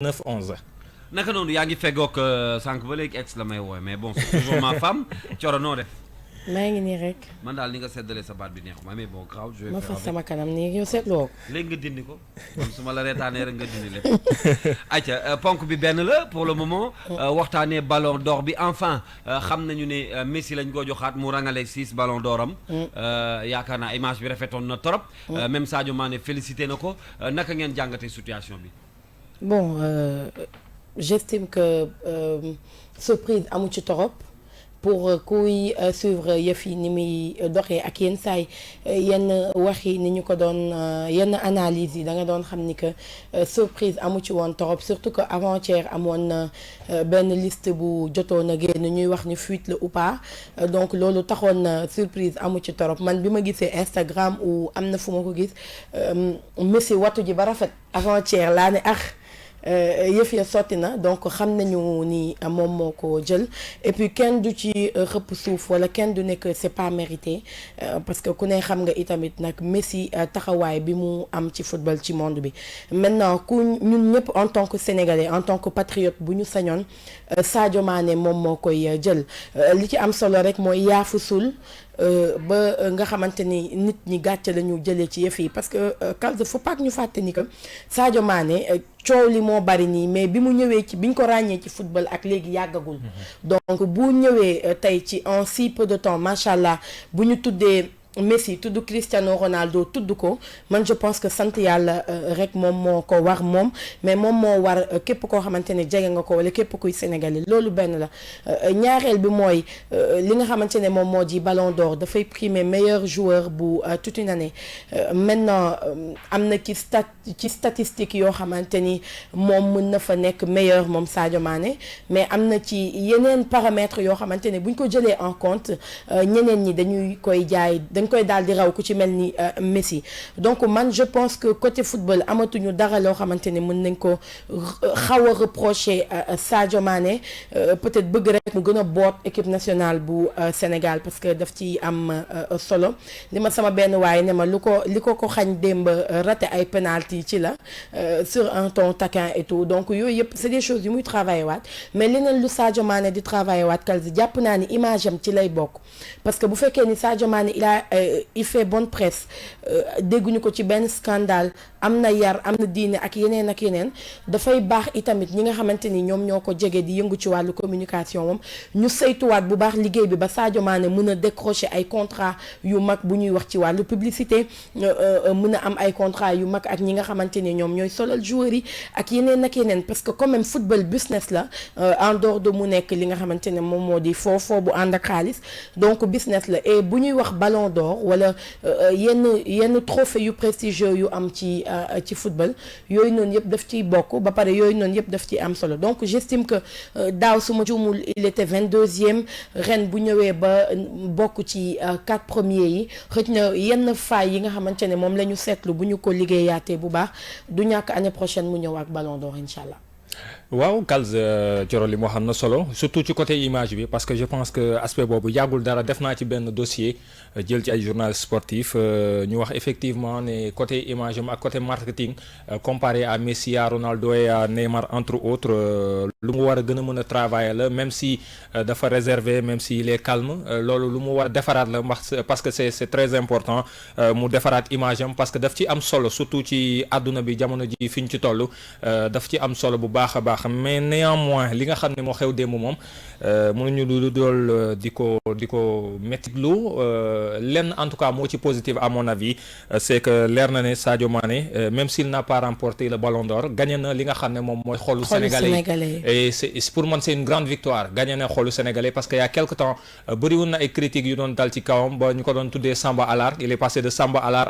9-11. naka noonu yaa ngi feggoog sànq ba léegi ex la may wooy mais bon c'est toujours ma femme Coro noo def. maa ngi nii rek. man daal ni nga seddalee sa baat bi neexuma mais bon grave je vais ma faire fas sama kanam nii yow seetloo ko. léegi nga dindi ko kon su ma la reetaanee rek nga dindi lépp. ayca ponk bi benn la pour le moment. waxtaanee ballon d'or bi enfin xam nañu ne Messi lañ ko joxaat mu rangale 6 ballon d'or am. yaakaar naa image bi rafetoon na trop. même Sadio Mané félicité na ko naka ngeen jàngatee situation bi. bon j'estime que surprise amu ci torop pour kuy suivre yëf yi ni muy doxee ak yenn saay yenn wax yi ni ñu ko doon yenn analyse yi da nga doon xam ni que surprise amu ci woon torop surtout que avant-hier amoon na benn liste bu jotoon a génn ñuy wax ni fuite la ou pas donc loolu taxoon na surprise amu ci torop man bi ma gisee Instagram ou am na fu ma ko gis Messi wattu ji ba rafet avant-hier laa ne yëf ya sotti na donc xam nañu ni moom moo ko jël et puis kenn du ci xëpp suuf wala kenn du nekk c'est pas mérité parce que ku ne xam nga itamit nag Messi taxawaay bi mu am ci football ci monde bi maintenant ku ñun ñëpp en tant que sénégalais en tant que patriote bu ñu sañoon Sadio Mané moom moo koy jël li ci am solo rek mooy yaafusul ba nga xamante ni nit ñi gàcce la ñu jëlee ci yëf yi parce que Kalz faut pas que ñu fàtte ni que Sadio Mané coow li moo bari nii mais bi mu ñëwee ci bi ñu ko ràññee ci football ak léegi yàggagul. donc bu ñëwee tey ci en si peu de temps macha allah bu ñu tuddee Messi tudd Cristiano Ronaldo tudd ko man je pense que sant yàlla rek moom moo ko war moom mais moom moo war képp koo xamante ne jege nga ko wala képp kuy sénégalais loolu benn la ñaareel bi mooy li nga xamante ne moom moo di Ballon d'Or dafay primer meilleur joueur bu toute une année maintenant am na ci statistique yoo xamante ni moom mën na fa nekk meilleur moom Sadio Mané mais am na ci yeneen paramètres yoo xamante ne buñ ko jëlee en compte ñeneen ñi dañuy koy jaay dañ koy daal di raw ku ci mel ni Messi donc man je pense que côté football amatuñu dara loo xamante ne mën nañ ko xaw a reprocher Sadio Mané peut-être bëgg rek mu gën a boot équipe nationale bu Sénégal parce que daf ci am solo li ma sama benn waaye ne ma li ko xañ démb raté ay penalty ci la sur un ton taquin et tout donc yooyu yëpp c'est des choses yu muy travailler waat mais leneen lu Sadio Mané di travailler waat Kalzi jàpp naa ni image am ci lay bokk parce que bu fekkee ni Sadio Mané il fait bonne presse dégguñu ko ci benn scandale am na yar am na diine ak yeneen dafay baax itamit ñi nga xamante ni ñoom ñoo ko jege di yëngu ci wàllu communication moom ñu saytuwaat bu baax liggéey bi ba Sadio Mané mën a décrocher ay contrat yu mag bu ñuy wax ci wàllu publicité mën a am ay contrat yu mag ak ñi nga xamante ni ñoom ñooy solal joueurs yi ak yeneen parce que quand même football business la en dehors de mu nekk li nga xamante ne moom moo di foo bu ànd ak xaalis donc business la et bu ñuy wax Ballon d'Or wala yenn trophée yu prestigieux yu am ci football yooyu noonu yëpp daf ciy bokk ba pare yooyu noonu yëpp daf ci am solo donc j'estime que daaw su ma juumul il était 22e ren bu ñëwee ba bokk ci 4 premiers yi xëj na yenn failles yi nga xamante ne moom la ñu seetlu bu ñu ko liggéeyaatee bu baax du ñàkk année prochaine mu ñëw ak Ballon d'Or incha allah. waaw Kalz Coro li moo xam na solo surtout ci côté image bi parce que je pense que aspect boobu yàggul dara def naa ci benn dossier jël ci ay journalistes sportifs ñu wax effectivement ne côté image am ak côté marketing comparé à Messi à Ronaldo et à Neymar entre autres lu mu war a gën a mën a travailler la même si dafa réservé même si il est calme loolu lu mu war a defaraat la parce que c'est très important mu defaraat image am parce que daf ci am solo surtout ci àdduna bi jamono ji fi ñu ci toll daf ci am solo bu baax a baax mais néanmoins li nga xam ne moo xew démb moom mënuñu lu dool di ko méttitlu lenn en tout cas moo ci positif à mon avis c'est que leer na ne Sadio Mané même s'il n'a pas remporté le Ballon d'Or gagné na li nga xam ne moom mooy xolu sénégalais et c'est pour man c'est une grande victoire gagné na xolu sénégalais parce que y a quelque temps bëriwoon na ay critiques yu doon dal ci kawam ba ñu ko doon tuddee Samba Alar il est passé de Samba Alar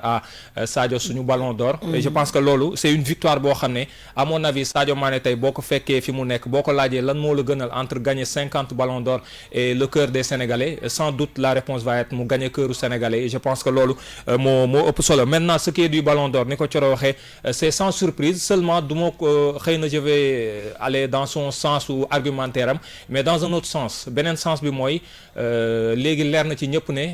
à Sadio suñu Ballon d'Or et je pense que loolu c'est une victoire boo xam ne à mon avis Sadio Mané tey boo ko fekkee fi mu nekk boo ko laajee lan moo la gënal entre gagner 50 ballons d'or et le cœur des Sénégalais sans doute la réponse va être mu gagner cœuru Sénégalais et je pense que loolu moo ëpp solo maintenant ce qui est du Ballon d'Or ni ko Coro waxee c'est sans surprise seulement du ma ko xëy na je vais aller dans son sens ou argumentaire am mais dans un autre sens beneen sens bi mooy léegi leer na ci ñëpp ne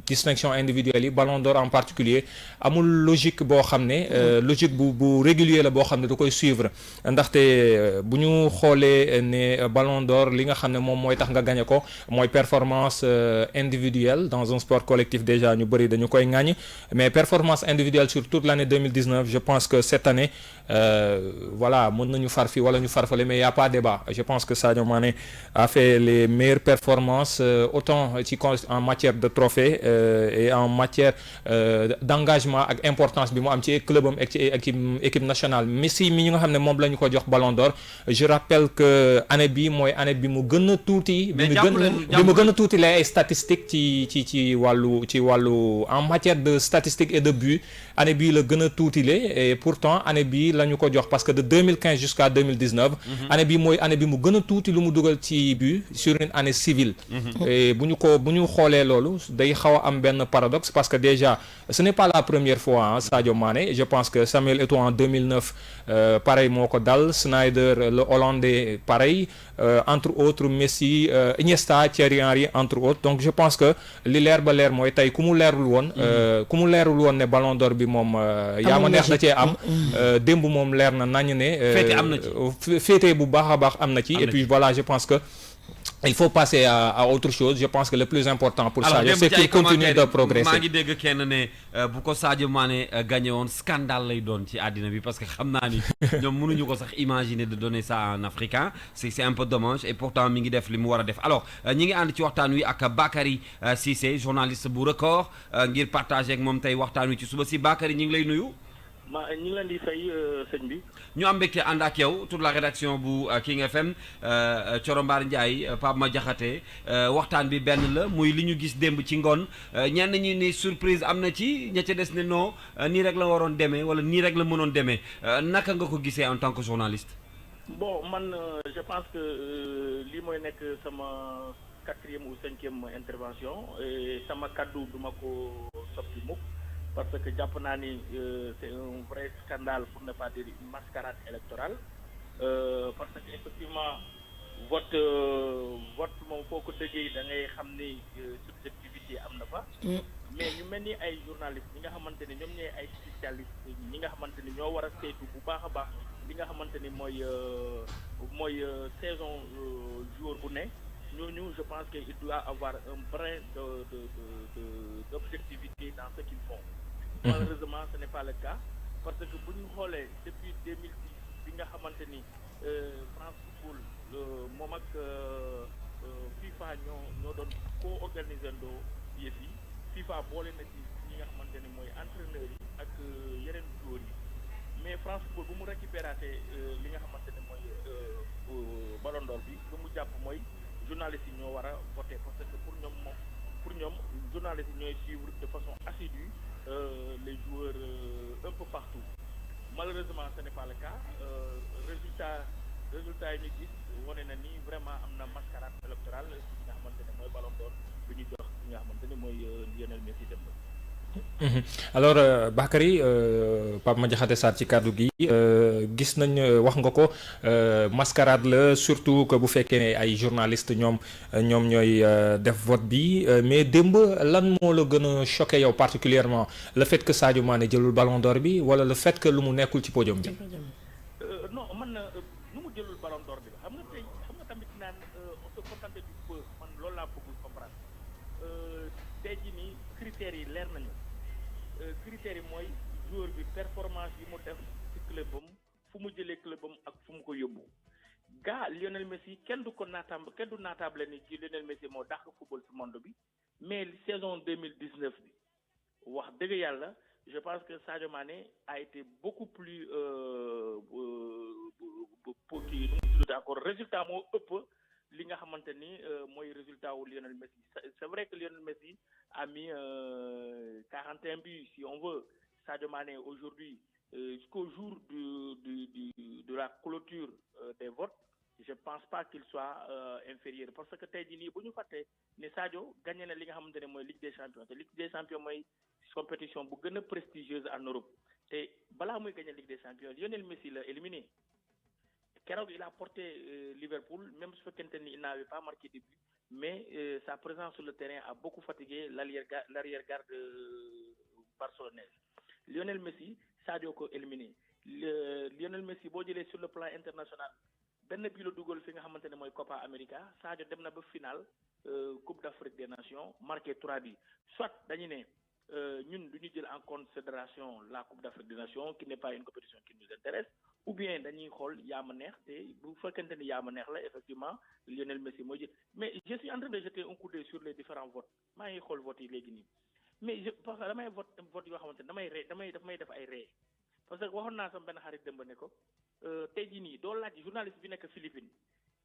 distinction individuelle yi Ballon d'Or en particulier amul logique boo xam ne logique bu régulier la boo xam ne da koy suivre ndaxte ndaxte bu ñu xoolee ne Ballon d'Or li nga xam ne moom mooy tax nga gagné ko mooy performance individuelle dans un sport collectif déjà ñu bëri dañu koy ŋàññ mais performance individuelle sur toute l'année 2019 je pense que cette année voilà mën nañu far fi wala ñu farfale mais y a pas débat je pense que Sadio Mané a fait les meilleures performances autant en matière de trophée et en matière d'engagement ak importance bi mu am ci clubam ak ci équipe nationale Messi mi nga xam ne moom la ñu ko jox Ballon d'Or je rappelle que année bi mooy année bi mu gën a tuuti bi mu gën a tuuti lay ay statistiques ci wàllu en matière de statistiques et de buts année bii la gën a tuutile et pourtant année bii la ñu ko jox parce que de 2015 jusqu'à 2019 année bi mooy année bi mu gën a tuuti lu mu dugal ci but sur une année civile et bu ñu xoolee loolu day xaw a am benn paradoxe parce que déjà ce n'est pas la première fois Sadio Mané je pense que Samuel Eto'o en 2009 pareil moo ko dal Sneijder le Hollandais pareil entre autres Messi Iniesta Thierry Henry entre autres donc je pense que li leer ba leer mooy tey ku mu leerul woon ne Ballon d'Or bi moom yaa ma neex da cee am démb moom leer na nañ ne féete bu baax a baax am na ci et puis voilà je pense que il faut passer à autre chose je pense que le plus important pour Sadio c'est qu'il continue de progresser. maa ngi dégg kenn ne bu ko Sadio Mané gagné woon scandale lay doon ci àddina bi parce que xam naa ni ñoom mënuñu ko sax imaginer de donner ça en africain c'est un peu dommage et pourtant mi ngi def li mu war a def alors ñi ngi ànd ci waxtaan wi ak Bakary Cissé journaliste bu Record ngir partager ak moom tey waxtaan wi ci suba si Bakary ñi ngi lay nuyu. ñu ngi leen di fay sëñ bi. ñu am mbégte ànd ak yow toute la rédaction bu King FM Thioro Mbar Ndiaye Pape Madiakhaté waxtaan bi benn la muy li ñu gis démb ci ngoon ñenn ñi ni surprise am na ci ña ca des ne non nii rek la waroon demee wala nii rek la mënoon demee naka nga ko gisee en tant que journaliste. bon man je pense que lii mooy nekk sama 4e ou 5e intervention sama kaddu duma ko soppi mukk parce que jàpp naa ni c'est un vrai scandale pour ne pas dire une mascarade électorale parce que effectivement vote moom foo ko déggee da ngay xam ni subjectivité am na fa mais ñu mel ni ay journalistes ñi nga xamante ni ñoom ñooy ay spécialistes ñi nga xamante ni ñoo war a saytu bu baax a baax li nga xamante ni mooy saison joueur bu ne ñooñu je pense que il doit avoir un brin d'objectivité dans ce qu'ils font. Malheureusement ce n'est pas le cas parce que bu ñu xoolee depuis 2010 bi nga xamante ni France Football moom ak FIFA ñoo doon co-organiser ndoo yëf yi FIFA boole na ci ñi nga xamante ni mooy entraîneurs yi ak yeneen joueurs yi mais France Football bu mu récupératé li nga xamante ni mooy Ballon d'Or bi lu mu jàpp mooy journalistes yi ñoo war a voter parce que pour ñoom journalistes yi ñooy suivre de façon assidue les joueurs un peu partout malheureusement ce n'est pas le cas résultat yi ñu gis wane na ni vraiment am na mascarade électorale bi nga xamante ne mooy Ballon d'Or bi ñu jox bi nga xamante ne mooy Lionel Messi dem ba. alors Bakary Pape Madiakhaté Sarr ci kàddu gi gis nañ wax nga ko mascarade la surtout que bu fekkee ne ay journalistes ñoom ñooy def vote bi mais démb lan moo la gën a choqué yow particulièrement le fait que Sadio Mané jëlul Ballon d'Or bi wala le fait que lu mu nekkul ci podium bi. non man nu mu jëlul Ballon d'Or bi xam nga tamit naan on se contente du peu man loolu laa bëggul comprendre tey jii nii critères yi leer nañu. critères yi mooy joueur bi performance yi mu def ci clubam fu mu jëlee clubam ak fu mu ko yóbbu gaa Lionel Messi kenn du naatable ni ci Lionel Messi moo dàq football ci monde bi mais saison 2019 bi wax dëgg yàlla je pense que Sadio Mané a été beaucoup plus kii nu mu tudd encore résultat moo ëpp li nga xamante ni mooy résultat wu Lionel Messi c'est vrai que Lionel Messi a mis 41 buts si on veut Sadio Mané aujourd'hui jusqu'au jour de la clôture des votes je pense pas qu'il soit inférieur parce que tey jii nii bu ñu fàttee ne Sadio gagné na li nga xamante ne mooy Ligue des Champions te Ligue des Champions mooy compétition bu gën a prestigieuse en Europe te balaa muy gagné Ligue des Champions Lionel Messi la éliminé keroog il a porté Liverpool même su fekkente ni il n'avait pas marqué de but mais sa présence sur le terrain a beaucoup fatigué l'arrière-garde barcelonaise Lionel Messi Sadio ko éliminé Lionel Messi boo jëlee sur le plan international benn bi la dugal fi nga xamante ne mooy Copa America Sadio dem na ba final Coupe d'Afrique des Nations marqué 3 buts soit dañu ne ñun du ñu jël en considération la Coupe d'Afrique des Nations qui n'est pas une compétition qui nous intéresse ou bien dañuy xool yaa ma neex te bu fekkente ni yaa ma neex la effectivement Lionel Messi mooy jël mais je suis en train de jeter un coup d'œil sur les différents votes maa ngi xool votes yi léegi nii mais je parce que damay vote yoo xamante ne damay ree daf may def ay ree parce que waxoon naa sama benn xarit dëmb ne ko tey jii nii doo laaj journaliste bi nekk Philippines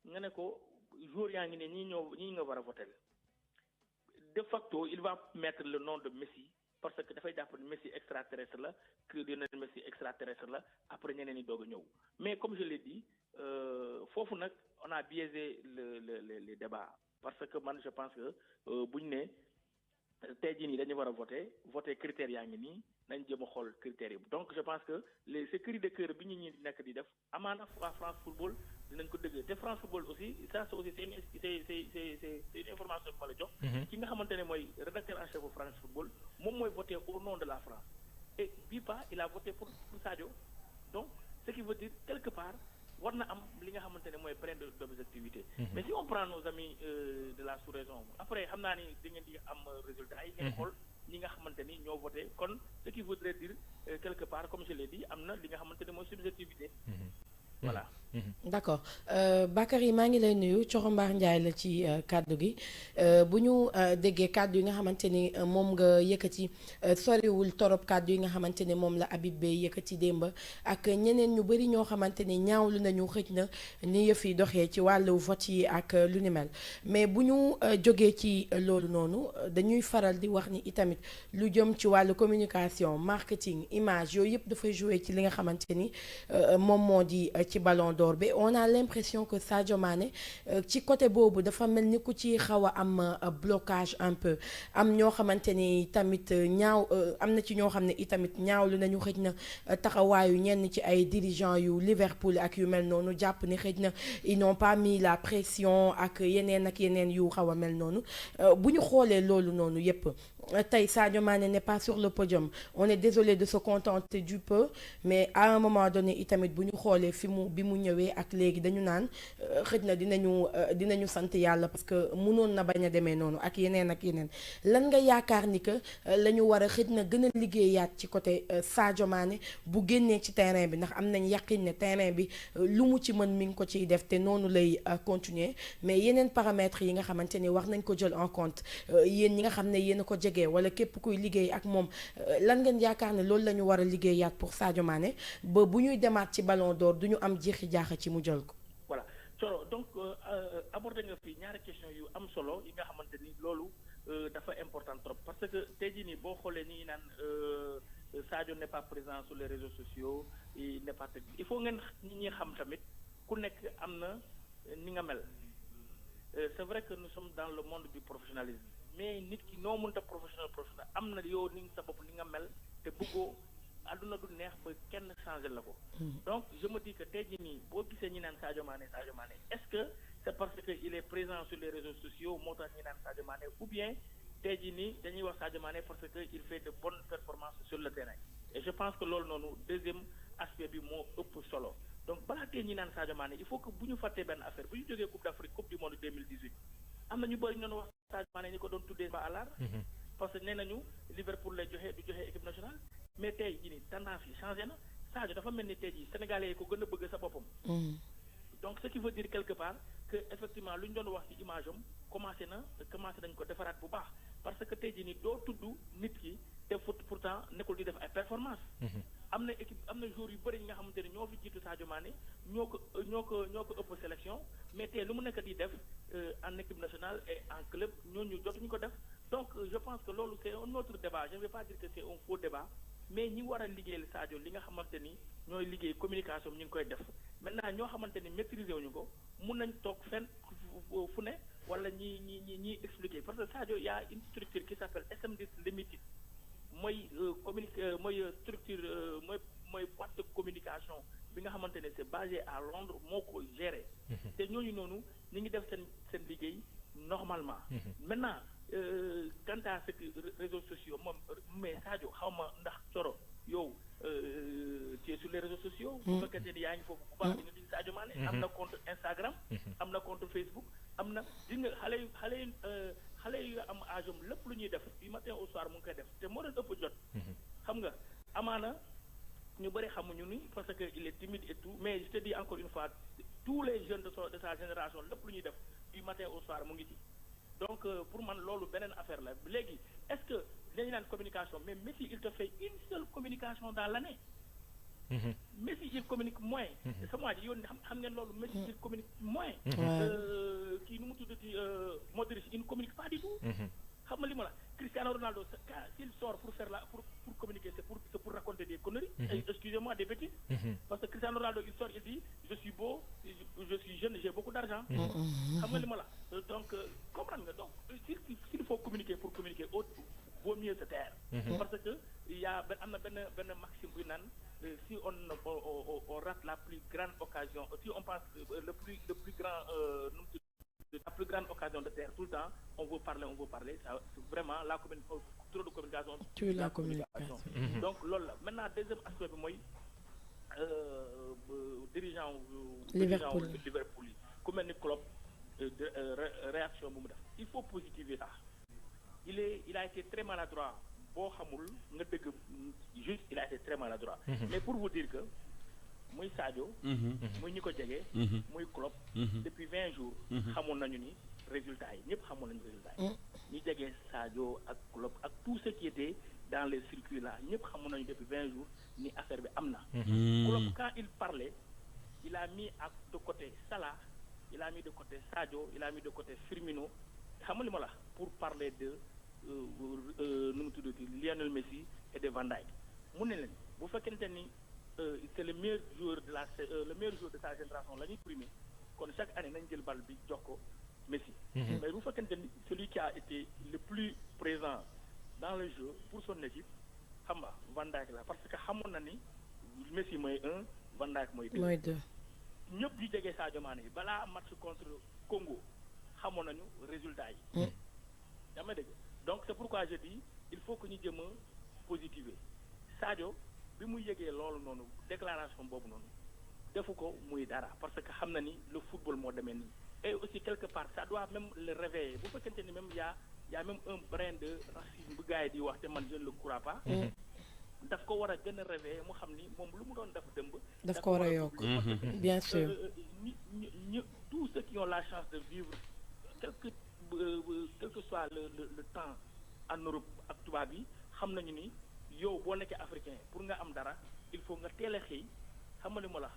nga ne ko jour yaa ngi ne ñii nga war a voter de facto il va mettre le nom de Messi parce que dafay jàpp ne Messi extraterrestre la que Lionel Messi extraterrestre la après ñeneen ñi doog a ñëw mais comme je l'ai dit foofu nag on a biaisé les débats parce que man je pense que bu ñu ne tey jii nii dañu war a voter critères yaa ngi nii nañ jëm a xool critères yi donc je pense que ces cris de cœur bi ñu ñi nekk di def amaana waa France Football dinañ ko dëgg te France Football aussi ça c'est aussi c'est une information bi ma la jox ki nga xamante ne mooy rédacteur en chef bu France Football moom mooy voté au nom de la France et bii pas il a voté pour Sadio donc ce qui veut dire quelque part war na am li nga xamante ne mooy brin d'objectivité mais si on prend nos amis de la sous-région après xam naa ni da ngeen di am résultat yi ngeen xool ñi nga xamante ni ñoo voté kon ce qui voudrait dire quelque part comme je l'ai dit am na li nga xamante ne mooy subjectivité voilà d'accord Bakary maa ngi lay nuyu Corombaar Ndiaye la ci kàddu gi bu ñu déggee kàddu yi nga xamante ni moom nga yëkkati soriwul torop kàddu yi nga xamante ne moom la Habib Beye yëkkati démb ak ñeneen ñu bëri ñoo xamante ni ñaawlu nañu xëj na ni yëf yi doxee ci wàllu vote yi ak lu ni mel mais bu ñu jógee ci loolu noonu dañuy faral di wax ni itamit lu jëm ci wàllu communication marketing image yooyu yëpp dafay jouer ci li nga xamante ni moom moo di ci ballon d'or bi on a l'impression que Sadio Mané ci côté boobu dafa mel ni ku ci xaw a am blocage un peu am ñoo xamante ni tamit am na ci ñoo xam ne itamit ñaawlu nañu xëj na taxawaayu ñenn ci ay dirigeants yu Liverpool ak yu mel noonu jàpp ni xëj na ils n'ont pas mis la pression ak yeneen yu xaw a mel noonu bu ñu xoolee loolu noonu yépp tey Sadio Mané n'est pas sur le podium on est désolé de se contenter du peu mais à un moment donné itamit bu ñu xoolee bi mu ñëwee ak léegi dañu naan xëj na dinañu sant yàlla parce que mënoon na bañ a demee noonu ak yeneen lan nga yaakaar ni que la ñu war a xëj na gën a liggéeyaat ci côté Sadio Mané bu génnee ci terrain bi ndax am nañ yaqin ne terrain bi lu mu ci mën mi ngi ko ciy def te noonu lay continuer mais yeneen paramètres yi nga xamante ni wax nañ ko jël en compte yéen ñi nga xam ne yéen a ko jege wala képp kuy liggéey ak moom lan ngeen yaakaar ne loolu la ñu war a liggéeyaat pour Sadio Mané ba bu ñuy demaat ci ballon d'or du ñu am jeexi jaaxa ci mu jël ko. voilà Thioro donc abordé nga fi ñaari question yu am solo yi nga xamante ni loolu dafa important trop parce que tey jii nii boo xoolee nii naan Sadio n'est pas présent sur les réseaux sociaux il n'est pas il faut ngeen nit ñi xam tamit ku nekk am na ni nga mel c'est vrai que nous sommes dans le monde du professionnalisme mais nit ki noo mënta professionnel am na yow ni sa bopp ni nga mel te bëggoo àdduna du neex ba kenn changer la ko donc je me dis que tey jii nii boo gisee ñi naan Sadio Mané est-ce que c'est parce que il est présent sur les réseaux sociaux moo tax ñi naan Sadio Mané ou bien tey jii nii dañuy wax Sadio Mané parce que il fait de bonnes performances sur le terrain et je pense que loolu noonu deuxième aspect bi moo ëpp solo donc balaa tey ñi naan Sadio Mané il faut que bu ñu fàttee benn affaire bu ñu jógee Coupe d'Afrique Coupe du monde 2018 am na ñu bëri ñu doon wax Sadio Mané ñi ko doon tuddee ba àllar parce que nee nañu Liverpool lay joxe du joxe équipe nationale mais tey jii nii tendance yi changé na Sadio dafa mel ni tey jii Sénégalais yi ko gën a bëgg sa boppam donc ce qui veut dire quelque part que effectivement lu ñu doon wax ci image am commencé nañ ko defaraat bu baax parce que tey jii nii doo tudd nit ki te pourtant nekkul di def ay performance am na équipe am na joueurs yu bëri yi nga xamante ne ñoo fi jiitu Sadio Mané ñoo ko ëpp sélection mais tey lu mu nekk di def en équipe nationale et en club ñooñu jotuñu ko def donc je pense que loolu c'est un autre débat je ne vais pas dire que c'est un faux débat mais ñi war a liggéeyal Sadio li nga xamante ni ñooy liggéey communication ñu ngi koy def maintenant ñoo xamante ni maîtriser wuñu ko mun nañ toog fenn fu ne wala ñi expliquer parce que Sadio y a une structure qui s'appelle SM10 Limited mooy structure mooy boîte de communication bi nga xamante ne c'est basé à Londres moo ko gérer te ñooñu noonu ñu ngi def seen liggéey normalement maintenant quant à ce réseaux sociaux moom mais Sadio xaw ma ndax Thioro yow tu es sur les réseaux sociaux bu fekkente ni yaa ngi foofu bu baax di nga gis Sadio Mané. am na compte Instagram. am na compte Facebook am na di nga xale yu am âge am lépp lu ñuy def du matin au soir mu ngi koy def te moo leen ëpp jot. xam nga amaana ñu bëri xamuñu ni parce que il est timide et tout mais je te dis encore une fois tous les jeunes de sa génération lépp lu ñuy def du matin au soir mu ngi ci. donc pour man loolu beneen affaire la léegi est-ce que dañu naan communication mais Messi il te fait une seule communication dans l'année. Messi il communique moins. sama waa ji yoon xam ngeen loolu Messi il communique moins. kii nu mu tuddati Modric il ne communique pas du tout. xam nga li ma la Cristiano Ronaldo s'il sort pour faire pour communiquer c'est pour raconter des conneries. Excusez-moi des bêtises. parce que Cristiano Ronaldo il sort il dit je suis beau je suis jeune j'ai beaucoup d'argent. xam nga li ma la donc comprendre nga donc s'il faut communiquer pour communiquer vaut mieux se taire. parce que am na benn maxime buy naan si on rate la plus grande occasion si on pense le plus grand la plus grande occasion de taire tout le temps on veut parler ça vraiment trop de communication. tue la communication. donc loolu la maintenant deuxième aspect bi mooy dirigeant Liverpool yi ku mel ni Klopp réaction bu mu def il faut positiver ça il a été très maladroit boo xamul nga dëgg juste il a été très maladroit. mais pour vous dire que muy Sadio. muy ñi ko jege. muy Klopp. depuis 20 jours. xamoon nañu ni résultats yi ñëpp xamoon nañu résultats yi. ñi jege Sadio ak Klopp ak tout ce qui était dans les circuits là ñëpp xamoon nañu depuis 20 jours ni affaire bi am na. Klopp quand il parlait il a mis de côté Salah il a mis de côté Sadio il a mis de côté Firmino xam nga li ma la pour parler de nu mu tuddati Lionel Messi et de Van Dijk mu ne leen bu fekkente ni. c'est le meilleur joueur de sa génération la ñuy primé kon chaque année nañ jël bal bi jox ko Messi. mais bu fekkente ni celui qui a été le plus présent dans le jeu pour son équipe xam nga Van Dijk la parce que xamoon na ni Messi mooy 1 Van Dijk mooy 2. ñëpp di jege Sadio Mané yi balaa match contre Congo xamoon nañu résultat yi. yaa ma dégg donc c'est pourquoi je dis il faut que ñu jëm a positiver Sadio. bi mu yëgee loolu noonu déclaration boobu noonu defu ko muy dara parce que xam na ni le football moo demee nii et aussi quelque part ça doit même le réveiller bu fekkente ni même y a même un brin de racisme bu gars yi di wax te man je ne le crois pas. daf ko war a gën a réveiller mu xam ni moom lu mu doon def dëmb. daf ko war a yokk bien sûr. ñi tous ceux qui ont la chance de vivre quel que soit le temps en Europe ak tubaab yi xam nañu ni. yow boo nekkee africain pour nga am dara il faut nga teel a xëy xam nga li ma la.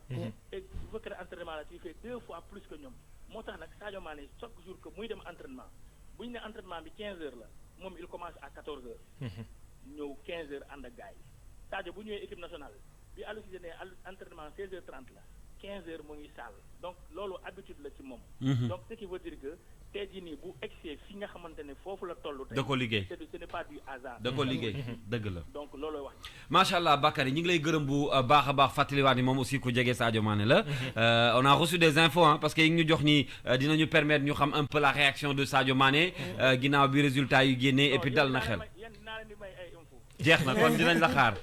et bu fekkee entraînement la tu fais 2 fois plus que ñoom moo tax nag Sadio Mané chaque jour que muy dem entraînement bu ñu ne entraînement bi 15 heures la moom il commence à 14 heures. ñëw 15 heures ànd ak gars yi Sadio bu ñëwee équipe nationale bi Aliou Cissé ne entraînement 16h30 la 15 heures mu ngi salle donc loolu habitude la ci moom. donc ce qui veut dire que. tey jii nii bu egsee fi nga xamante ne foofu la toll tey. da ko liggéey ce n'est pas du hasard. da ko liggéey dëgg la. donc looloo wax. macha allah Bakary ñu ngi lay gërëm bu baax a baax fàttaliwaat ni moom aussi ku jege Sadio Mané la. on a reçu des infos parce que yi ñu jox ni dinañu permettre ñu xam un peu la réaction de Sadio Mané ginnaaw bi résultat yu génnee et puis dal na xel. jeex na kon dinañ la xaar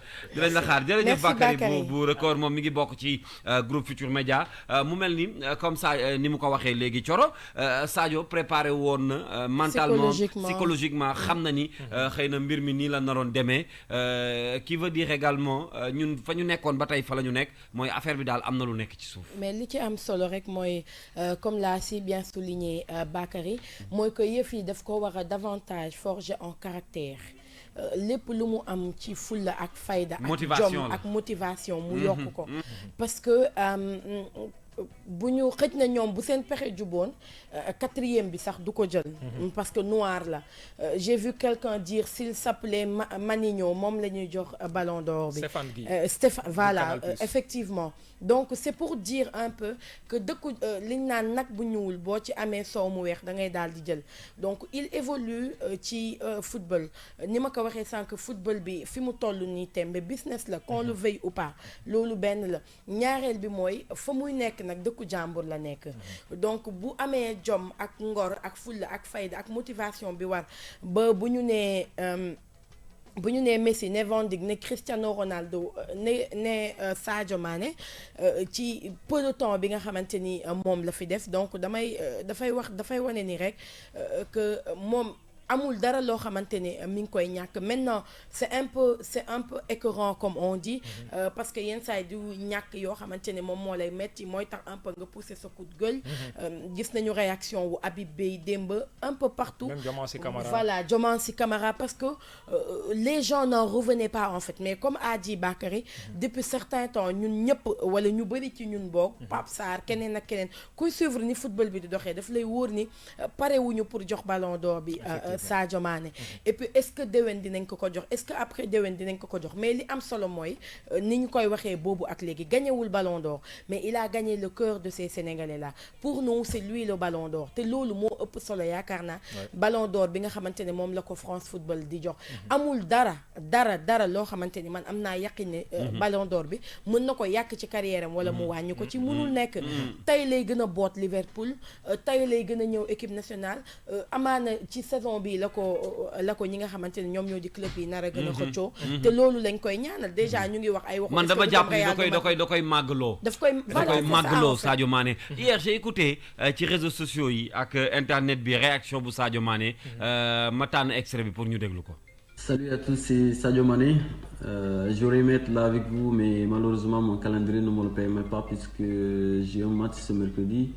jërëjëf Bakary bu record moom mi ngi bokk ci groupe Futur Média mu mel ni comme ça ni mu ko waxee léegi Thioro Sadio préparé woon na mentalement psychologiquement xam na ni xëy na mbir mi nii la naroon demee qui veut dire également ñun fa ñu nekkoon ba tey fa la ñu nekk mooy affaire bi daal am na lu nekk ci suuf. mais li ci am solo rek mooy comme l'a si bien souligné Bakary mooy que yëf yi daf ko war a davantage forger en caractère. lépp lu mu am ci fulla ak fayda ak jom ak motivation mu yokk ko parce que bu ñu xëj na ñoom bu seen pexe juboon 4e bi sax du ko jël parce que noir la j'ai vu quelqu'un dire s'il s'appelait Maninho moom la ñuy jox ballon d'or bi Stéphane voilà effectivement donc c'est pour dire un peu que dëkku liñ naan nag bu ñuul boo ci amee soow mu weex da ngay daal di jël donc il évolue ci football ni ma ko waxee sànq football bi fi mu toll nii tembe business la qu'on le veuille ou pas loolu benn la ñaareel bi mooy fa muy nekk nag dëkku jàmbur la nekk donc bu amee jom ak ngor ak fulla ak fayda ak motivation bi war ba bu ñu nee bu ñu nee Messi ne Van Dijk ne Cristiano Ronaldo ne Sadio Mané ci peu de temps bi nga xamante ni moom la fi def donc dafay wane ni rek que moom amul dara loo xamante ne mi ngi koy ñàkk maintenant c'est un peu écœurant comme on dit parce que yenn saa yi du ñàkk yoo xamante ne moom moo lay metti mooy tax un peu nga pousser sa coup de gueule gis nañu réaction wu Habib Beye démb un peu partout même Diomansy Kamara voilà Diomansy Kamara parce que les gens n'en revenaient pas en fait mais comme a dit Bakary depuis certain temps ñun ñëpp wala ñu bëri ci ñun boog Pape Sarr keneen ak keneen kuy suivre ni football bi di doxee daf lay wóor ni parewuñu pour jox ballon d'or bi Sadio Mané et puis est-ce que déwén dinañ ko jox est-ce que après déwén dinañ ko jox mais li am solo mooy ni ñu koy waxee boobu ak léegi gañewul ballon d'or mais il a gagné le cœur de ces Sénégalais là pour nous c'est lui le ballon d'or te loolu moo ëpp solo yaakaar naa ballon d'or bi nga xamante ne moom la ko France Football di jox amul dara loo xamante ni man am naa yaqin ne ballon d'or bi mën na ko yàq ci carrière am wala mu wàññi ko ci mënul nekk tey lay gën a boot Liverpool tey lay gën a ñëw équipe nationale amaana ci saison bi la ko ñi nga xamante ne ñoom ñoo di club yi nar a gën a xëccoo te loolu lañ koy ñaanal déjà ñu ngi wax ay waxu man dama jàpp ni da koy màggaloo daf koy màggaloo Sadio Mané hier j'ai écouté ci réseaux sociaux yi ak internet bi réaction bu Sadio Mané ma tànn extrait bi pour ñu déglu ko. Salut à tous, c'est Sadio Mané. J'aurais aimé être là avec vous, mais malheureusement mon calendrier ne me le permet pas puisque j'ai un match ce mercredi.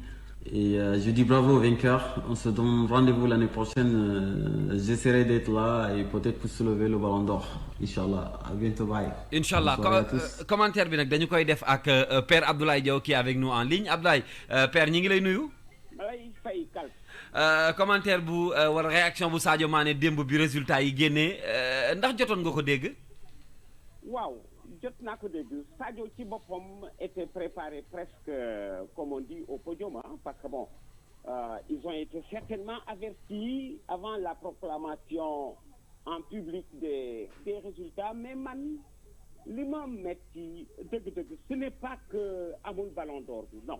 Et je dis bravo aux vainqueurs. On se donne rendez-vous l'année prochaine. J'essaierai d'être là et peut-être pour soulever le ballon d'or. Inch'Allah. À bientôt. Bye. Inch'Allah. Commentaire bi nag dañu koy def ak Père Abdoulaye Diaw qui est avec nous en ligne. Abdoulaye, Père ñi ngi lay nuyu. Commentaire bu wala réaction bu Sadio Mané démb bi résultat yi génnee ndax jotoon nga ko dégg. waaw jot naa ko dégg Sadio ci boppam était préparé presque comme on dit au podium parce que bon ils ont été certainement avertis avant la proclamation en public des résultats mais man li ma metti dëgg-dëgg ce n'est pas que amul ballon d'or bi non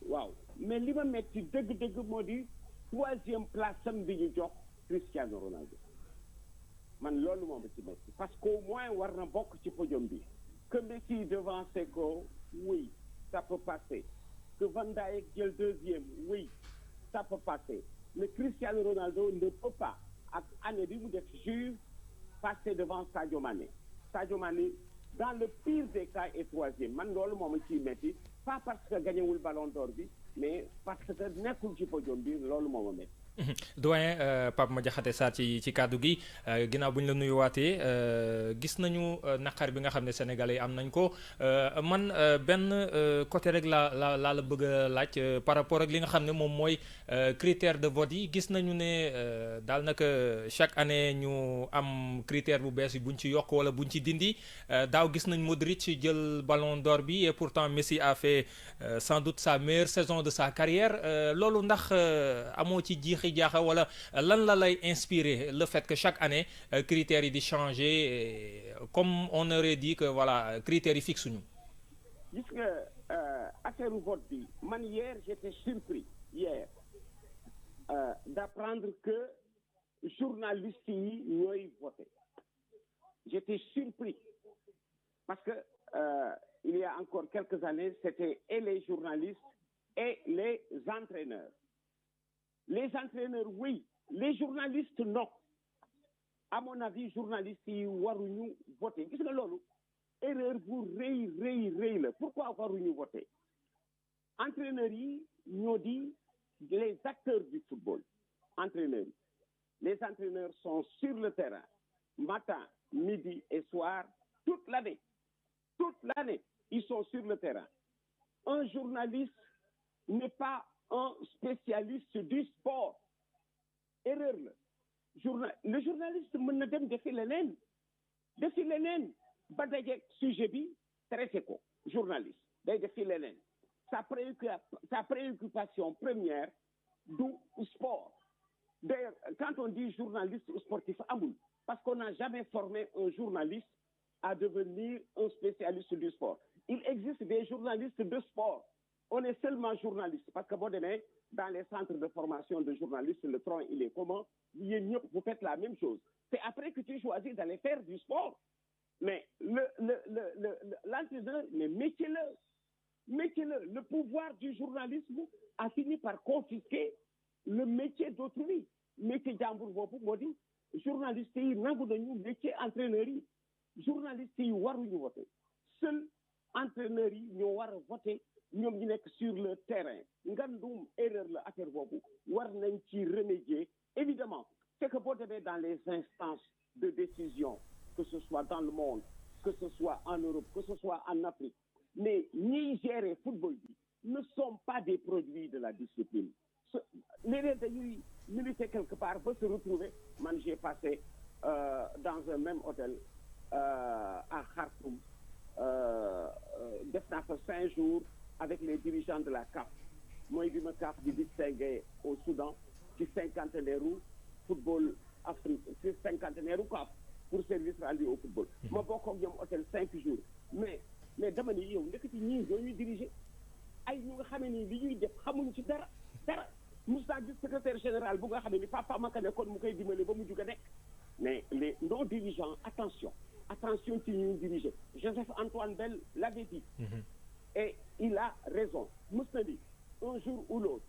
waaw mais li ma metti dëgg-dëgg moo di troisième place am bi ñu jox Cristiano Ronaldo man loolu moom ci metti parce qu'au moins war na bokk ci podium bi que Messi devant Seco oui ça peut passer que Van Dijk jël deuxième oui ça peut passer mais Cristiano Ronaldo ne peut pas ak année bi mu def Juve passer devant Sadio Mané dans le pire des cas est troisième man loolu moom ciy metti pas parce que gañewul ballon d'or bi mais parce que nekkul ci podium bi loolu moom metti doyen Pape Madiakhaté Sarr ci kàddu gi ginnaaw bu ñu la nuyuwaatee gis nañu naqar bi nga xam ne sénégalais yi am nañ ko man benn côté rek laa la bëgg a laaj par rapport ak li nga xam ne moom mooy critère de vote yi gis nañu ne daal naka chaque année ñu am critère bu bees yi buñ ci yokk wala buñ ci dindi daaw gis nañ Modric jël ballon d'or bi et pourtant Messi a fait sans doute sa meilleure saison de sa carrière loolu ndax amoo ci jiixi jaaxa wala lan la lay inspirer le fait que chaque année critères yi di changer comme on aurait dit que voilà critères yi fixe ñu. gis nga affaire vote bi man hier j'étais surpris d'apprendre que journalistes yi ñooy voté j'étais surpris parce que il y a encore quelques années c'était et les journalistes et les entraîneurs. Les entraîneurs, oui. Les journalistes, non. À mon avis, journalistes, ils waruñu voter. Gis nga loolu erreur bu rëy la. Pourquoi waruñu voter? Entraîneurs yi ñoo di les acteurs du football. Entraîneurs yi. Les entraîneurs sont sur le terrain, matin, midi et soir, toute l'année. Toute l'année, ils sont sur le terrain. Un journaliste n'est pas un spécialiste du sport. Erreur la. Le journaliste mën na dem defi leneen ba dajeeg sujet bi traité ko journaliste day defi leneen sa préoccupation première du sport. D'ailleurs, quand on dit journaliste sportif amul parce qu'on n'a jamais formé un journaliste à devenir un spécialiste du sport. Il existe des journalistes de sport on est seulement journaliste parce que boo demee dans les centres de formation de journalistes le tronc il est commun yéen ñëpp vous faites la même chose c'est après que tu choisis d'aller faire du sport mais l'entraîneur mais métier-le pouvoir du journalisme a fini par confisquer le métier d'autrui métier jàmbur boobu moo di journalistes yi nangu nañu métier entraîneurs yi journalistes yi waruñu voter seul entraîneurs yi ñoo war a voter ñoom ñu nekk sur le terrain ngandum erreur la affaire boobu war nañ ci remédier évidemment c'est que boo demee dans les instances de décision que ce soit dans le monde que ce soit en Europe que ce soit en Afrique mais ñiy gérer football bi ne sont pas des produits de la discipline léeg-léeg dañuy militer quelque part ba se retrouver man j'ai passé dans un même hôtel à Khartoum def naa fa 5 jours avec les dirigeants de la CAF mooy bi ma CAF di distinguer au Soudan ci cinquantenaire u football Afrique ci cinquantenaire u CAF pour service rendu au football ma bokk ak ñoom hôtel 5 jours mais dama ni yow ndekk ci ñii ñooñuy diriger ay ñu nga xamee ni li ñuy def xamuñ ci dara Moussa gis secrétaire général bu nga xam ni papa maka ne kon mu koy dimbale ba mu juga nekk mais les non dirigeants attention ci ñuy diriger Joseph Antoine Bell l'avait dit et il a raison mës na ni un jour ou l'autre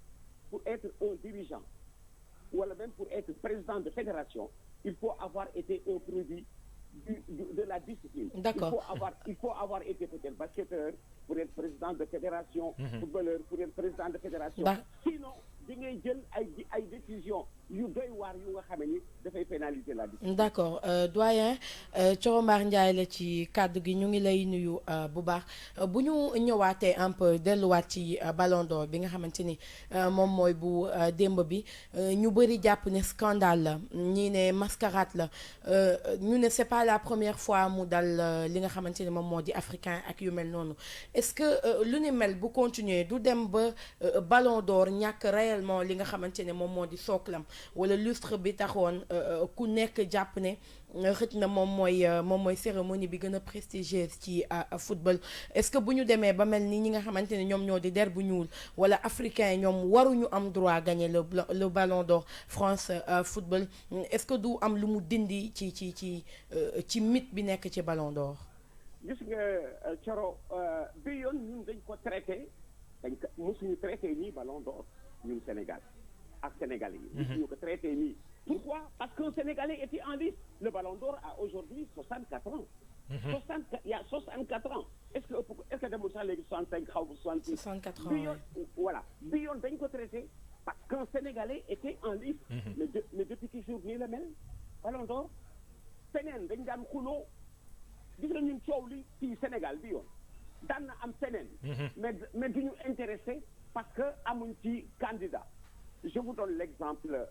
pour être un dirigeant wala même pour être président de fédération il faut avoir été un produit de la discipline. D'accord. Il faut avoir été peut-être basketteur pour être président de fédération, footballeur pour être président de fédération. Sinon, di ngay jël ay décisions yu doy waar yu nga xam ni dafay pénaliser la discipline. D'accord doyen Thioro Mbar Ndiaye la ci kàddu gi ñu ngi lay nuyu bu baax bu ñu ñëwaatee un peu delluwaat ci Ballon d'Or bi nga xamante ni moom mooy bu démb bi ñu bëri jàpp ne scandale la ñii ne mascarade la ñu ne c'est pas la première fois mu dal li nga xamante ni moom moo di africain ak yu mel noonu est-ce que lu ni mel bu continuer du dem ba Ballon d'Or ñàkk réellement li nga xamante ne moom moo di sooklam wala lustre bi taxoon ku nekk jàpp ne xëj na moom mooy cérémonie bi gën a prestigieuse ci football est-ce que bu ñu demee ba mel ni ñi nga xamante ne ñoom ñoo di der bu ñuul wala africain ñoom waruñu am droit gagner le Ballon d'Or France football est-ce que du am lu mu dindi ci mythe bi nekk ci Ballon d'Or. gis nga Thioro bi yoon ñun dañ ko traité mosuñu traité nii Ballon d'Or ñun Sénégal ak Sénégalais yi. mosuñu ko traité nii. Pourquoi? Parce qu'un Sénégalais était en lice. Le Ballon d'Or a aujourd'hui 64 ans. Il y a 64 ans. Est-ce que demul sax léegi 65 xaw ma 66. 64 ans bi yoon voilà bi yoon dañ ko traité parce qu'un Sénégalais était en lice. mais depuis toujours nii la mel Ballon d'Or feneen dañ daan xuloo gis nga ñun coow li fii Sénégal bi yoon daan na am feneen. mais du ñu intéressé parce que amuñ ci candidat. Je vous donne l'exemple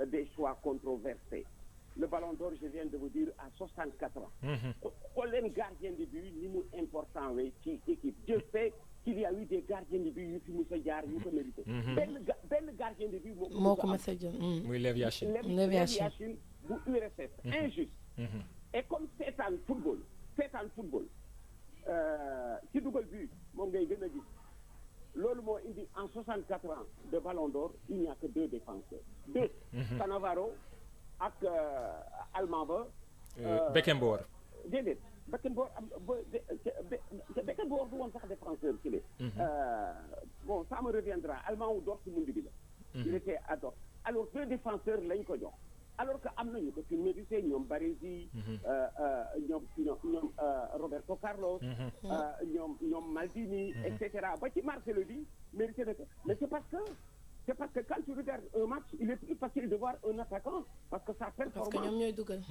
des choix controversés. Le Ballon d'Or, je viens de vous dire, à 64 ans. Xool leen gardien de but ni mu important we ci équipe. Je sais qu'il y a eu des gardiens de but yu fi mës a jaar yu ko mérité. benn gardien de but moo ko mës a jël. muy Lev Yachine. Lev Yachine bu URSS. Injuste. Et comme seetaan football ci dugal but moom ngay gën a gis. loolu moo indi en 64 ans de Ballon d'Or il n'y a que 2 défenseurs. 2 Cannavaro ak allemand ba. Beckenbauer. déedéet Beckenbauer Beckenbauer du woon sax défenseur ci la. bon ça me reviendra allemand wu Dortmund bi la. il était à Dortmund alors 2 défenseurs lañ ko jox. alors que am nañu ko fi mérité ñoom Baresi. ñoom Roberto Carlos. ñoom Maldini. et cetera ba ci Marcelo di mérité na ko mais c'est parce que quand tu regardes un match il est plus facile de voir un attaquant parce que sa performance. parce que ñoom ñooy dugal.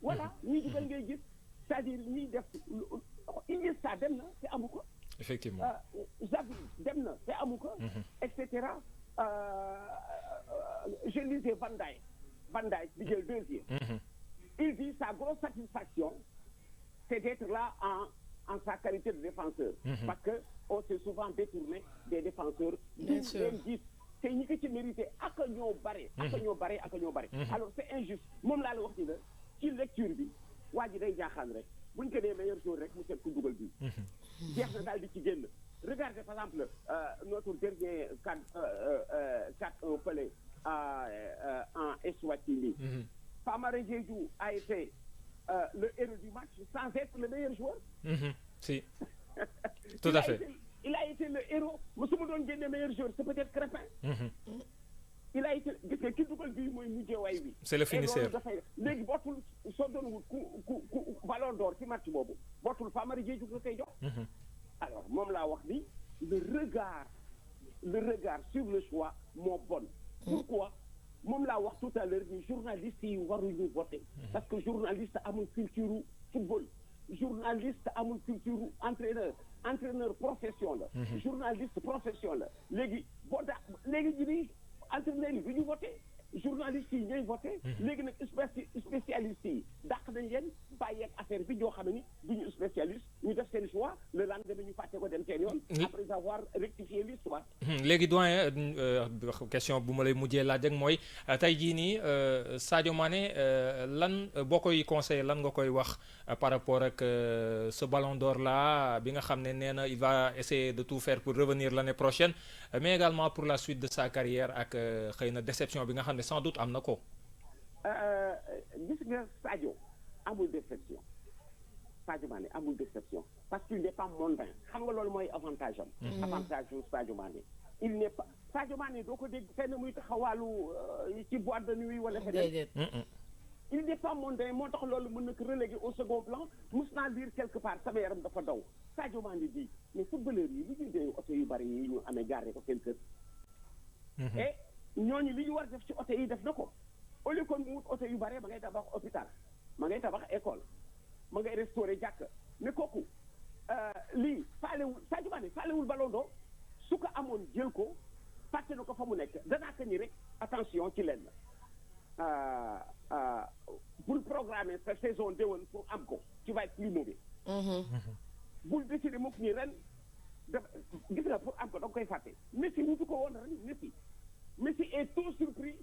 voilà ñuy dugal ngay gis c'est-à-dire ñuy def Iniesta dem na te amu ko. effectivement Xavi dem na te amu ko. et cetera je lisais Van Dijk di jël 2e. Il dit sa grosse satisfaction c'est d'être là en sa qualité de défenseur. Parce que on s'est souvent détourné des défenseurs. Bien sûr. te ñi ko ci mérité ak ñoo bare. Alors c'est injuste moom laa la wax ni la ci lecture bi waa ji day jaaxaan rek buñ ko nee meilleur joueur rek mu seet ku dugal bi. jeex na daal di ci génn Regardez par exemple notre dernier 4-1 pelé en Eswatini. Famara Diédhiou a été le héros du match sans être le meilleur joueur. Si. Tout à fait. Il a été le héros. Mosuma doon génne meilleur joueur, c'est peut-être Crépin. Il a été gis nga ki dugal bii mooy mujjee way bi. C'est le finisseur. Léegi bootul soo doon wut ku ballon d'or ci match boobu bootul Famara Diédhiou nga koy jox. Alors moom laa wax ni le regard sur le choix moo bon. Pourquoi? Moom laa wax tout à l'heure ni journaliste yi waruñu voter parce que journaliste amul culture football, journaliste amul culture entraîneur profession la. Journaliste profession la léegi boo da léegi ji ni entraîneur yi du ñu voter journaliste yi ñooy voter léegi nag spécialiste yi dàq nañ leen bàyyi ak affaire bi ñoo xam ne ni du ñu spécialiste ñu def seen choix le lendemain ñu fàtte ko dem seen yoon après avoir rectifié l'histoire. Léegi doyen question bu ma lay mujjee laaj rek mooy tey jii nii Sadio Mané lan boo koy conseillé lan nga koy wax par rapport ak ce ballon d'or là bi nga xam ne nee na il va essayer de tout faire pour revenir l'année prochaine mais également pour la suite de sa carrière ak xëy na déception bi nga xam ne sans doute am na ko. Gis nga Sadio amul déception Sadio Mané amul déception parce qu'il n'est pas mondain xam nga loolu mooy avantage am. Avantage yu Sadio Mané il n'est pas Sadio Mané doo ko dégg fenn muy taxawaalu ci boîte de nuit wala feneen. Il n'est pas mondain moo tax loolu mën na ko reléguer au second plan mus naa lire quelque part sama yaram dafa daw Sadio Mané di mais footballeurs yi li ñuy dee oto yu bari yi ñu amee garé ko seen kër. Et ñooñu li ñu war def ci oto yi def na ko au lieu que mu wut oto yu bari ma ngay tabax hôpital ma ngay tabax école ma ngay restaurer jàkk mais kooku lii faalewul Sadio Mané faalewul ballon d'or su ko amoon jël ko fàtte na ko fa mu nekk danaa ko ni rek attention ci leen bul programmer sa saison déwén pour am ko tu vas être plus mauvais. bul décider mukk ni ren dafa gis nga pour am ko da nga koy fàtte Messi wutu ko woon ren Messi est tout surpris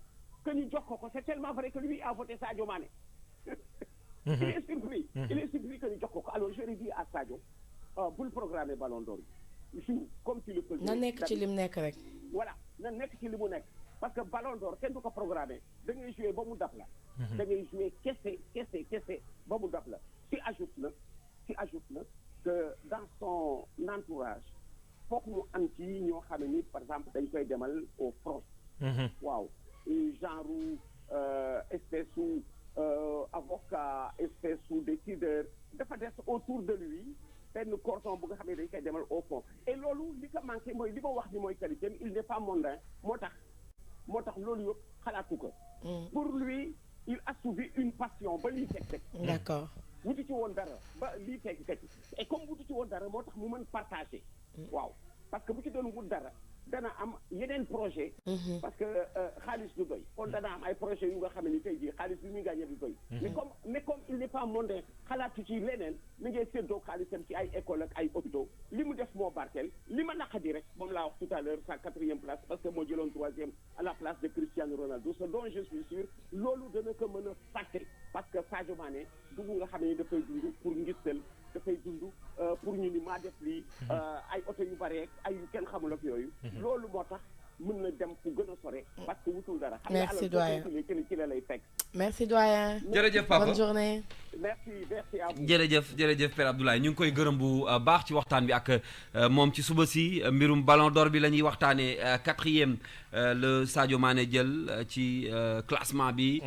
que ñu jox ko c'est tellement vrai que lui a voté Sadio Mané. Il est surpris que ñu jox ko alors je dis à Sadio bul programmer ballon d'or joue comme tu le peux. na nekk ci lim nekk rek. Voilà na nekk ci li mu nekk parce que ballon d'or kenn du ko programmer da ngay jouer ba mu dab la. da ngay jouer kese ba mu dab la si ajoute na que dans son entourage foog mu am ci ñoo xam ne ni par exemple dañ koy demal au front. waaw genre espèce su avocat espèce su décideur dafa des autour de lui benn cordon bu nga xam ne dañ koy demal au fond et loolu li ko manqué mooy li ma wax ni mooy qualité il n'est pas mondain moo tax loolu yëpp xalaatu ko. Pour lui il assouvit une passion ba lii teg. D'accord. wuti ci woon dara ba lii teg et comme wuti ci woon dara moo tax mu mën partager. waaw parce que bu ci doon wut dara dana am yeneen projet. parce que xaalis du doy. kon dana am ay projet yu nga xam ne ni tey jii xaalis bi muy gagné du doy. mais comme il n'est pas mondain xalaatu ci leneen mi ngay séddoo xaalisam ci ay école ak ay hôpitaux li mu def moo barkeel li ma naqadi rek moom laa wax tout à l'heure sa 4e place parce que moo jëloon 3e à la place de Cristiano Ronaldo ce dont je suis sûr loolu dana ko mën a fàtte parce que Sadio Mané dugg nga xam ne dafay dund pour ngistal dafay dund pour ñu ni maa def lii ay oto yu bare ay yu kenn xamul ak yooyu. loolu moo tax mën na dem fu gën a sore parce que wutul dara. Merci doyen ci la lay fekk. Merci doyen. jërëjëf papa bonne journée. merci à vous. jërëjëf Père Abdoulaye ñu ngi koy gërëm bu baax ci waxtaan bi ak moom ci suba si mbirum ballon d'or bi la ñuy waxtaanee 4e le Sadio Mané jël ci classement bi.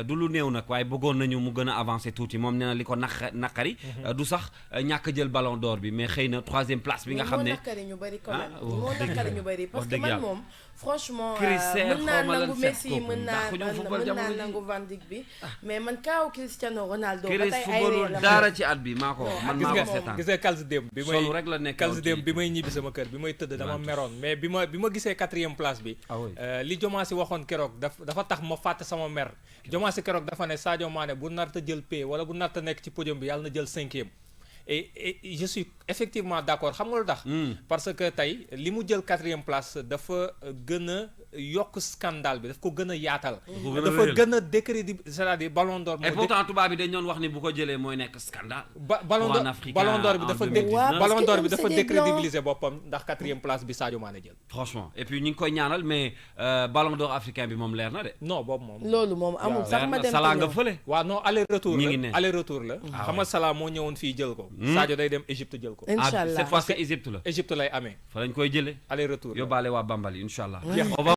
du lu néew nag waaye bëggoon nañu mu gën a avancer tuuti moom nee na li ko naqari. du sax ñàkk jël ballon d'or bi mais xëy na 3e place bi nga xam ne. moo naqari ñu bari quand même moo naqari ñu bari parce que man moom franchement. mën naa nangu Messi mën naa nangu Van Dijk bi mais man kaaw Cristiano Ronaldo. ba tey ay réew la dara ci at bi maa ko seetaan. gis nga Kalz démb bi may solo rek la nekk Kalz démb bi may ñibbi sama kër bi may tëdd dama meroon mais bi ma gisee 4e place bi. li Diomaye waxoon keroog dafa tax ma fàtte sama mer. Diomaye keroog dafa ne Sadio Mané bu narta jël paie wala bu narta nekk ci podium bi yàlla na jël 5e. et je suis effectivement d'accord xam nga lu tax. parce que tey li mu jël 4e place dafa gën a yokk scandale bi daf ko gën a yaatal. gën a dafa réel. gën a décrédibiliser c'est-à-dire ballon d'or. et pourtant tubaab bi dañ doon wax ni bu ko jëlee mooy nekk scandale. ballon pour un d'or Africain ballon d'or bi en dafa 2019. ballon d'or bi Parce que dafa c'est des blancs. décrédibiliser boppam ndax 4e place bi Sadio Mané jël. franchement et puis ñu ngi koy ñaanal mais ballon d'or africain bi moom leer na de. non boobu moom. loolu moom amul sax ma dem Salah nga ñëw. fële. waaw non aller retour ñi la ngi ne. aller retour la. xam nga Salah moo ñëwoon fii jël ko. Sadio day dem Égypte jël ko. incha allah cette fois c'est Égypte la. Égypte lay amee fa lañ koy jëlee. aller retour la. yóbbaale waa Bambali incha allah. Jeex. On va